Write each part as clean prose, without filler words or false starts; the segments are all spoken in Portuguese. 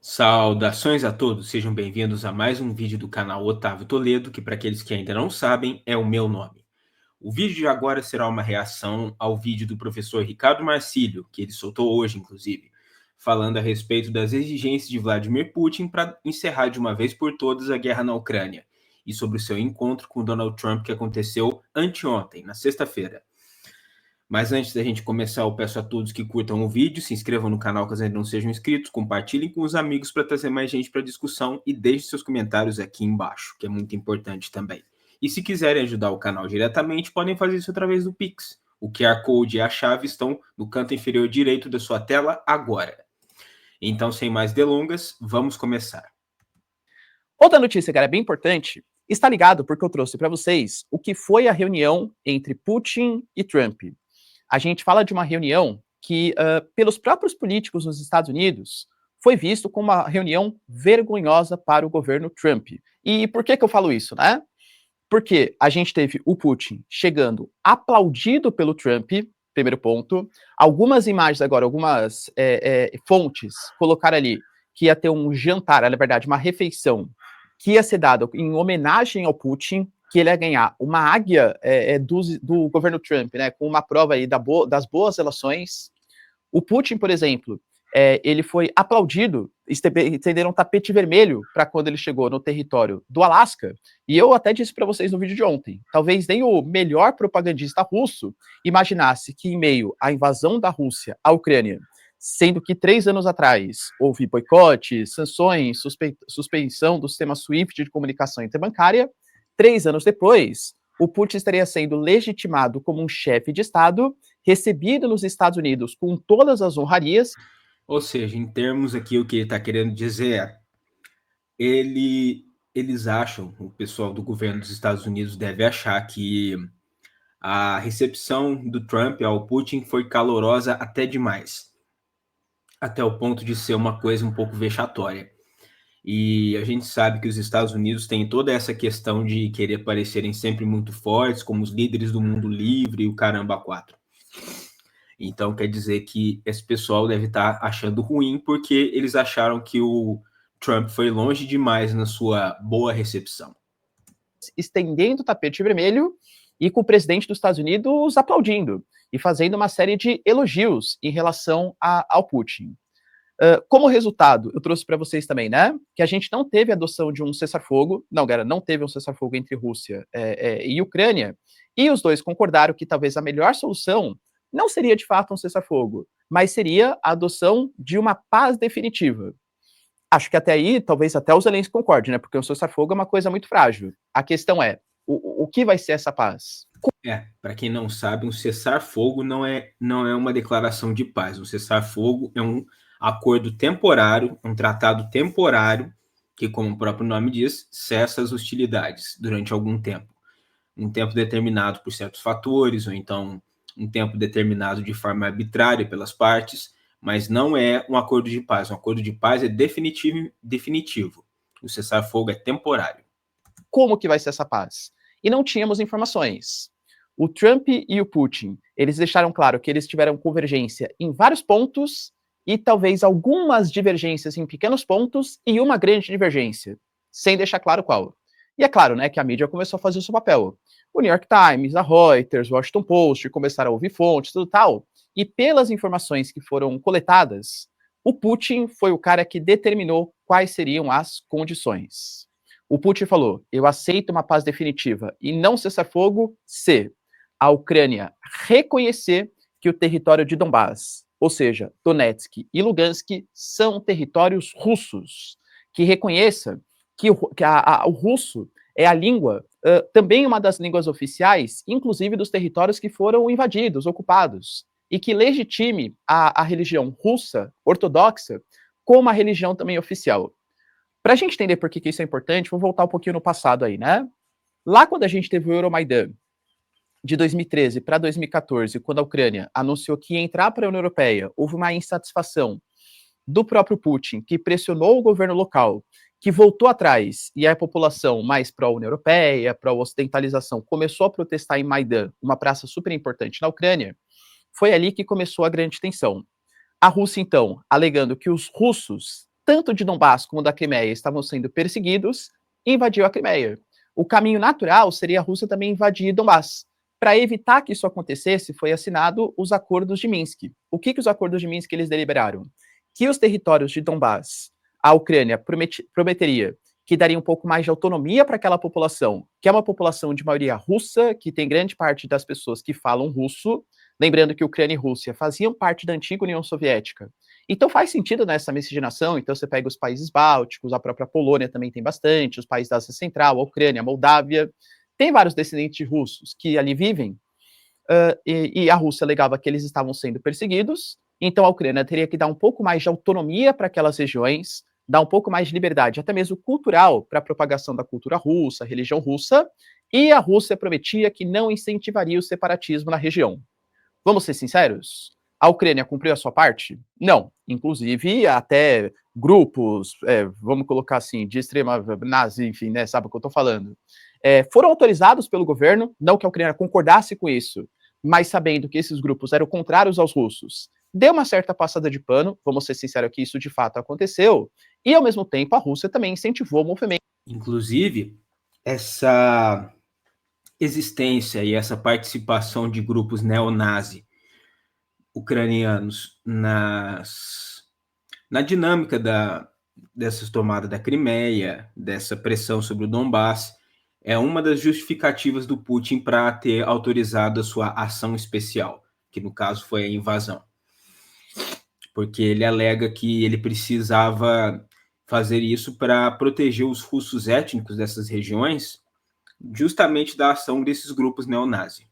Saudações a todos, sejam bem-vindos a mais um vídeo do canal Otávio Toledo, que para aqueles que ainda não sabem, é o meu nome. O vídeo de agora será uma reação ao vídeo do professor Ricardo Marcílio, que ele soltou hoje, inclusive, falando a respeito das exigências de Vladimir Putin para encerrar de uma vez por todas a guerra na Ucrânia, e sobre o seu encontro com Donald Trump que aconteceu anteontem, na sexta-feira. Mas antes da gente começar, eu peço a todos que curtam o vídeo, se inscrevam no canal caso ainda não sejam inscritos, compartilhem com os amigos para trazer mais gente para a discussão e deixem seus comentários aqui embaixo, que é muito importante também. E se quiserem ajudar o canal diretamente, podem fazer isso através do Pix. O QR Code e a chave estão no canto inferior direito da sua tela agora. Então, sem mais delongas, vamos começar. Outra notícia, cara, bem importante, está ligado porque eu trouxe para vocês o que foi a reunião entre Putin e Trump. A gente fala de uma reunião que, pelos próprios políticos nos Estados Unidos, foi visto como uma reunião vergonhosa para o governo Trump. E por que eu falo isso, né? Porque a gente teve o Putin chegando aplaudido pelo Trump, primeiro ponto. Algumas imagens agora, algumas fontes colocaram ali que ia ter um jantar, na verdade, uma refeição, que ia ser dada em homenagem ao Putin, que ele ia ganhar uma águia do governo Trump, né, com uma prova aí das boas relações. O Putin, por exemplo, ele foi aplaudido, estenderam um tapete vermelho para quando ele chegou no território do Alasca, e eu até disse para vocês no vídeo de ontem, talvez nem o melhor propagandista russo imaginasse que em meio à invasão da Rússia à Ucrânia, sendo que 3 anos atrás houve boicote, sanções, suspensão do sistema SWIFT de comunicação interbancária, 3 anos depois, o Putin estaria sendo legitimado como um chefe de Estado, recebido nos Estados Unidos com todas as honrarias. Ou seja, em termos aqui, o que ele está querendo dizer é, eles acham, o pessoal do governo dos Estados Unidos deve achar que a recepção do Trump ao Putin foi calorosa até demais, até o ponto de ser uma coisa um pouco vexatória. E a gente sabe que os Estados Unidos têm toda essa questão de querer parecerem sempre muito fortes, como os líderes do mundo livre e o caramba 4. Então quer dizer que esse pessoal deve estar achando ruim porque eles acharam que o Trump foi longe demais na sua boa recepção. Estendendo o tapete vermelho e com o presidente dos Estados Unidos aplaudindo e fazendo uma série de elogios em relação ao Putin. Como resultado, eu trouxe para vocês também, né, que a gente não teve a adoção de um cessar-fogo, não, galera, não teve um cessar-fogo entre Rússia e Ucrânia, e os dois concordaram que talvez a melhor solução não seria de fato um cessar-fogo, mas seria a adoção de uma paz definitiva. Acho que até aí, talvez até os Zelensky concordem, né, porque o cessar-fogo é uma coisa muito frágil. A questão é, o que vai ser essa paz? Para quem não sabe, um cessar-fogo não é uma declaração de paz. Um cessar-fogo é um acordo temporário, um tratado temporário, que, como o próprio nome diz, cessa as hostilidades durante algum tempo. Um tempo determinado por certos fatores, ou então um tempo determinado de forma arbitrária pelas partes, mas não é um acordo de paz. Um acordo de paz é definitivo. O cessar-fogo é temporário. Como que vai ser essa paz? E não tínhamos informações. O Trump e o Putin, eles deixaram claro que eles tiveram convergência em vários pontos e talvez algumas divergências em pequenos pontos e uma grande divergência, sem deixar claro qual. E é claro, né, que a mídia começou a fazer o seu papel. O New York Times, a Reuters, o Washington Post começaram a ouvir fontes, tudo tal. E pelas informações que foram coletadas, o Putin foi o cara que determinou quais seriam as condições. O Putin falou, eu aceito uma paz definitiva e não cessar-fogo se a Ucrânia reconhecer que o território de Donbás, ou seja, Donetsk e Lugansk, são territórios russos, que reconheça que o russo é a língua, também uma das línguas oficiais, inclusive dos territórios que foram invadidos, ocupados, e que legitime a religião russa, ortodoxa, como a religião também oficial. Para a gente entender por que isso é importante, vou voltar um pouquinho no passado aí, né? Lá quando a gente teve o Euromaidan, de 2013 para 2014, quando a Ucrânia anunciou que ia entrar para a União Europeia, houve uma insatisfação do próprio Putin, que pressionou o governo local, que voltou atrás, e a população mais pró-União Europeia, pró-ocidentalização, começou a protestar em Maidan, uma praça super importante na Ucrânia, foi ali que começou a grande tensão. A Rússia, então, alegando que os russos tanto de Donbass como da Crimeia estavam sendo perseguidos, invadiu a Crimeia. O caminho natural seria a Rússia também invadir Donbass. Para evitar que isso acontecesse, foi assinado os acordos de Minsk. O que os acordos de Minsk eles deliberaram? Que os territórios de Donbass, a Ucrânia prometeria que daria um pouco mais de autonomia para aquela população, que é uma população de maioria russa, que tem grande parte das pessoas que falam russo, lembrando que Ucrânia e Rússia faziam parte da antiga União Soviética. Então faz sentido nessa miscigenação, então você pega os países bálticos, a própria Polônia também tem bastante, os países da Ásia Central, a Ucrânia, a Moldávia, tem vários descendentes russos que ali vivem, e a Rússia alegava que eles estavam sendo perseguidos, então a Ucrânia teria que dar um pouco mais de autonomia para aquelas regiões, dar um pouco mais de liberdade, até mesmo cultural, para a propagação da cultura russa, religião russa, e a Rússia prometia que não incentivaria o separatismo na região. Vamos ser sinceros? A Ucrânia cumpriu a sua parte? Não. Inclusive, até grupos, vamos colocar assim, de extrema nazi, enfim, né, sabe o que eu estou falando, foram autorizados pelo governo, não que a Ucrânia concordasse com isso, mas sabendo que esses grupos eram contrários aos russos, deu uma certa passada de pano, vamos ser sinceros que isso de fato aconteceu, e ao mesmo tempo a Rússia também incentivou o movimento. Inclusive, essa existência e essa participação de grupos neonazi ucranianos na dinâmica dessas tomadas da Crimeia, dessa pressão sobre o Donbass, é uma das justificativas do Putin para ter autorizado a sua ação especial, que no caso foi a invasão. Porque ele alega que ele precisava fazer isso para proteger os russos étnicos dessas regiões, justamente da ação desses grupos neonazis.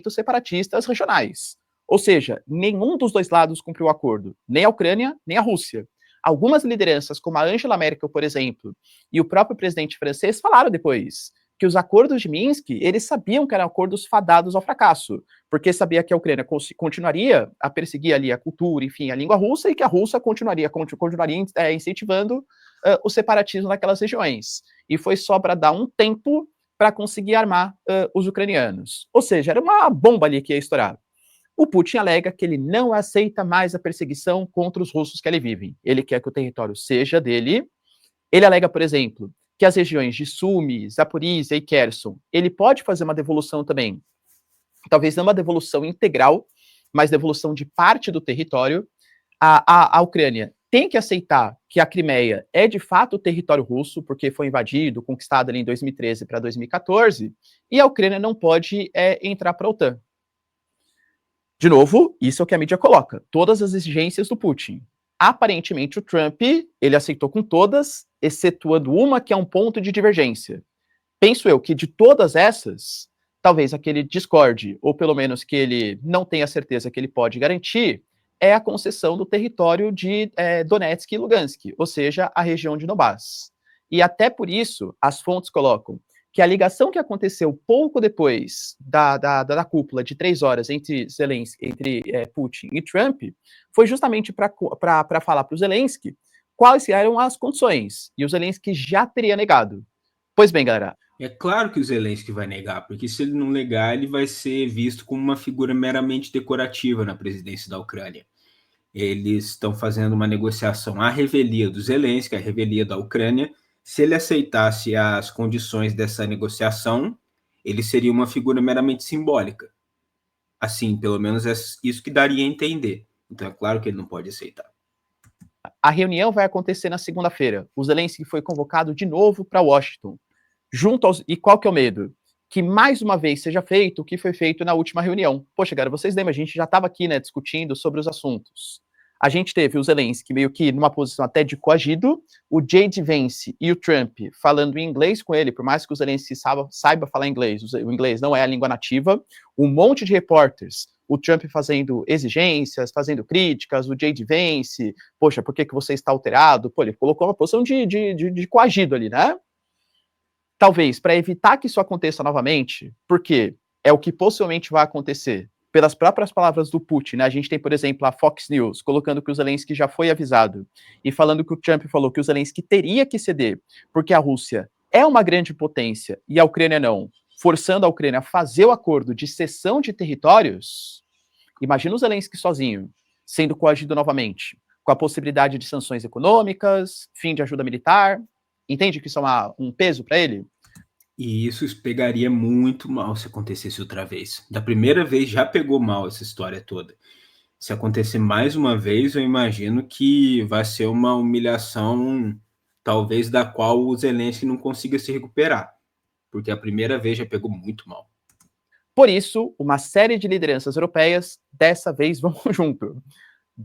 Separatistas regionais. Ou seja, nenhum dos dois lados cumpriu o acordo, nem a Ucrânia, nem a Rússia. Algumas lideranças, como a Angela Merkel, por exemplo, e o próprio presidente francês falaram depois que os acordos de Minsk, eles sabiam que eram acordos fadados ao fracasso, porque sabia que a Ucrânia continuaria a perseguir ali a cultura, enfim, a língua russa, e que a Rússia continuaria incentivando o separatismo naquelas regiões. E foi só para dar um tempo para conseguir armar os ucranianos. Ou seja, era uma bomba ali que ia estourar. O Putin alega que ele não aceita mais a perseguição contra os russos que ali vivem. Ele quer que o território seja dele. Ele alega, por exemplo, que as regiões de Sumy, Zaporizhia e Kherson, ele pode fazer uma devolução também. Talvez não uma devolução integral, mas devolução de parte do território. A Ucrânia tem que aceitar que a Crimeia é de fato território russo, porque foi invadido, conquistado ali em 2013 para 2014, e a Ucrânia não pode entrar para a OTAN. De novo, isso é o que a mídia coloca, todas as exigências do Putin. Aparentemente, o Trump, ele aceitou com todas, excetuando uma que é um ponto de divergência. Penso eu que de todas essas, talvez aquele discorde, ou pelo menos que ele não tenha certeza que ele pode garantir, é a concessão do território de Donetsk e Lugansk, ou seja, a região de Donbass. E até por isso, as fontes colocam que a ligação que aconteceu pouco depois da cúpula de 3 horas entre Zelensky, Putin e Trump, foi justamente para falar para o Zelensky quais eram as condições, e o Zelensky já teria negado. Pois bem, galera. É claro que o Zelensky vai negar, porque se ele não negar, ele vai ser visto como uma figura meramente decorativa na presidência da Ucrânia. Eles estão fazendo uma negociação à revelia do Zelensky, à revelia da Ucrânia. Se ele aceitasse as condições dessa negociação, ele seria uma figura meramente simbólica. Assim, pelo menos é isso que daria a entender. Então é claro que ele não pode aceitar. A reunião vai acontecer na segunda-feira. O Zelensky foi convocado de novo para Washington. E qual que é o medo? Que mais uma vez seja feito o que foi feito na última reunião. Poxa, cara, vocês lembram, a gente já estava aqui, né, discutindo sobre os assuntos. A gente teve o Zelensky meio que numa posição até de coagido, o J.D. Vance e o Trump falando em inglês com ele, por mais que o Zelensky saiba falar inglês, o inglês não é a língua nativa, um monte de repórteres, o Trump fazendo exigências, fazendo críticas, o J.D. Vance, poxa, por que você está alterado? Pô, ele colocou uma posição de coagido ali, né? Talvez, para evitar que isso aconteça novamente, porque é o que possivelmente vai acontecer, pelas próprias palavras do Putin, né? A gente tem, por exemplo, a Fox News, colocando que o Zelensky já foi avisado, e falando que o Trump falou que o Zelensky teria que ceder, porque a Rússia é uma grande potência e a Ucrânia não, forçando a Ucrânia a fazer o acordo de cessão de territórios. Imagina o Zelensky sozinho, sendo coagido novamente. com a possibilidade de sanções econômicas, fim de ajuda militar. Entende que isso é um peso para ele? E isso pegaria muito mal se acontecesse outra vez. Da primeira vez já pegou mal essa história toda. Se acontecer mais uma vez, eu imagino que vai ser uma humilhação, talvez da qual o Zelensky não consiga se recuperar, porque a primeira vez já pegou muito mal. Por isso, uma série de lideranças europeias dessa vez vão junto.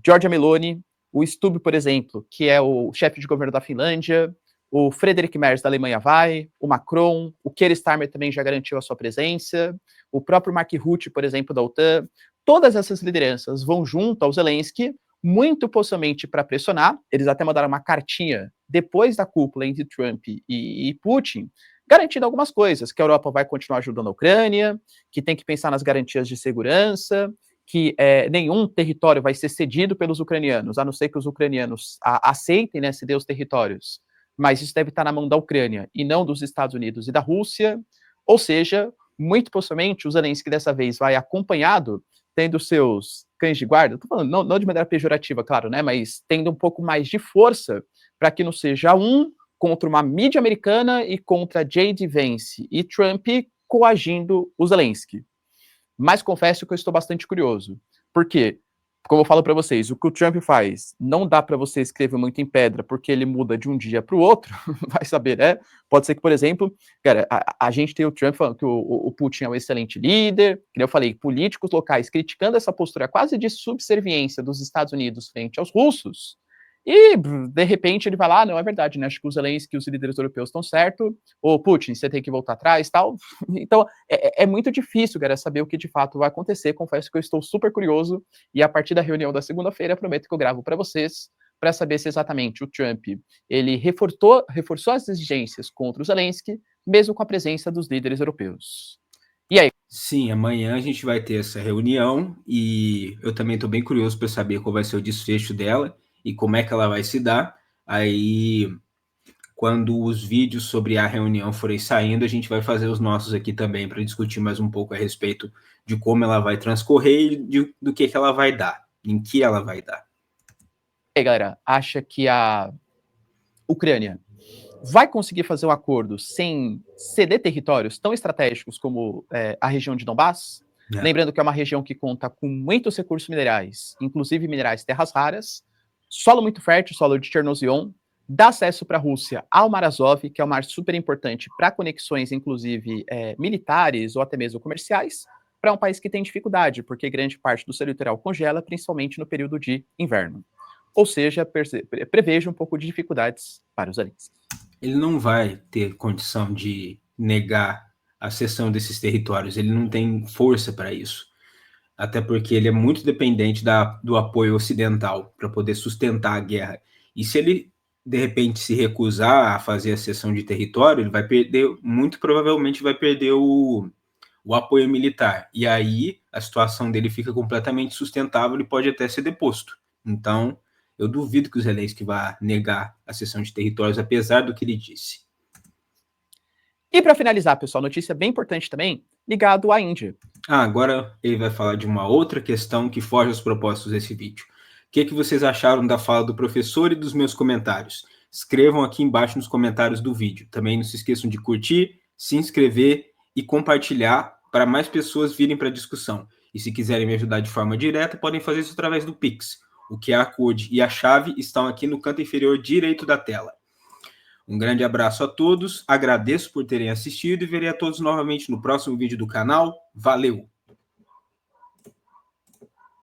Giorgia Meloni, o Stubb, por exemplo, que é o chefe de governo da Finlândia, o Friedrich Merz da Alemanha vai, o Macron, o Keir Starmer também já garantiu a sua presença, o próprio Mark Rutte, por exemplo, da OTAN. Todas essas lideranças vão junto ao Zelensky, muito possivelmente para pressionar. Eles até mandaram uma cartinha depois da cúpula entre Trump e Putin, garantindo algumas coisas, que a Europa vai continuar ajudando a Ucrânia, que tem que pensar nas garantias de segurança, que nenhum território vai ser cedido pelos ucranianos, a não ser que os ucranianos aceitem, né, ceder os territórios. Mas isso deve estar na mão da Ucrânia e não dos Estados Unidos e da Rússia. Ou seja, muito possivelmente o Zelensky dessa vez vai acompanhado, tendo seus cães de guarda, estou falando não de maneira pejorativa, claro, né, mas tendo um pouco mais de força para que não seja contra uma mídia americana e contra J.D. Vance e Trump coagindo o Zelensky. Mas confesso que eu estou bastante curioso. Por quê? Como eu falo para vocês, o que o Trump faz não dá para você escrever muito em pedra, porque ele muda de um dia para o outro, vai saber, né? Pode ser que, por exemplo, cara, a gente tem o Trump falando que o Putin é um excelente líder, que eu falei, políticos locais criticando essa postura quase de subserviência dos Estados Unidos frente aos russos, e, de repente, ele vai lá, não, é verdade, né, acho que os Zelensky e os líderes europeus estão certos, ô Putin, você tem que voltar atrás, tal. Então, é muito difícil, cara, saber o que de fato vai acontecer, confesso que eu estou super curioso, e a partir da reunião da segunda-feira, prometo que eu gravo para vocês, para saber se exatamente o Trump, ele reforçou as exigências contra o Zelensky, mesmo com a presença dos líderes europeus. E aí? Sim, amanhã a gente vai ter essa reunião, e eu também estou bem curioso para saber qual vai ser o desfecho dela, e como é que ela vai se dar. Aí, quando os vídeos sobre a reunião forem saindo, a gente vai fazer os nossos aqui também para discutir mais um pouco a respeito de como ela vai transcorrer e do que ela vai dar, em que ela vai dar. E aí, galera, acha que a Ucrânia vai conseguir fazer um acordo sem ceder territórios tão estratégicos como a região de Donbass? Lembrando que é uma região que conta com muitos recursos minerais, inclusive minerais terras raras, solo muito fértil, solo de Chernozion, dá acesso para a Rússia ao Mar Azov, que é um mar super importante para conexões, inclusive militares ou até mesmo comerciais, para um país que tem dificuldade, porque grande parte do seu litoral congela, principalmente no período de inverno. Ou seja, prevejo um pouco de dificuldades para os Zelensky. Ele não vai ter condição de negar a cessão desses territórios, ele não tem força para isso. Até porque ele é muito dependente do apoio ocidental para poder sustentar a guerra. E se ele, de repente, se recusar a fazer a cessão de território, ele vai perder, muito provavelmente vai perder o apoio militar. E aí a situação dele fica completamente sustentável e pode até ser deposto. Então, eu duvido que o Zelensky vá negar a cessão de territórios, apesar do que ele disse. E para finalizar, pessoal, notícia bem importante também, ligado à Índia. Agora ele vai falar de uma outra questão que foge aos propósitos desse vídeo. O que vocês acharam da fala do professor e dos meus comentários? Escrevam aqui embaixo nos comentários do vídeo. Também não se esqueçam de curtir, se inscrever e compartilhar para mais pessoas virem para a discussão. E se quiserem me ajudar de forma direta, podem fazer isso através do Pix. O QR Code e a chave estão aqui no canto inferior direito da tela. Um grande abraço a todos, agradeço por terem assistido e verei a todos novamente no próximo vídeo do canal. Valeu!